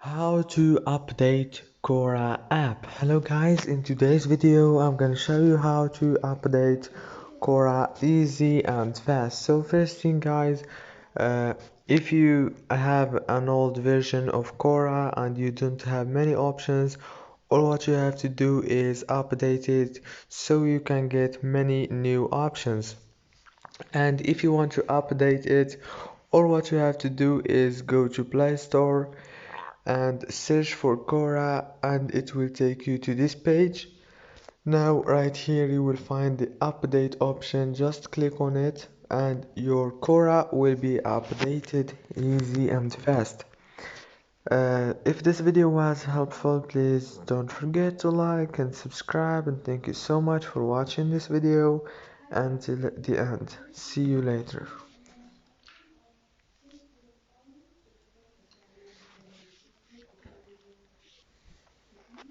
How to update Quora app. Hello guys, in today's video I'm gonna show you how to update Quora easy and fast. So first thing guys, if you have an old version of Quora and you don't have many options, all what you have to do is update it so you can get many new options. And if you want to update it, all what you have to do is go to Play Store and search for Quora, and it will take you to this page. Now right here you will find the update option. Just click on it and your Quora will be updated easy and fast. If this video was helpful, please don't forget to like and subscribe, and thank you so much for watching this video until the end. See you later.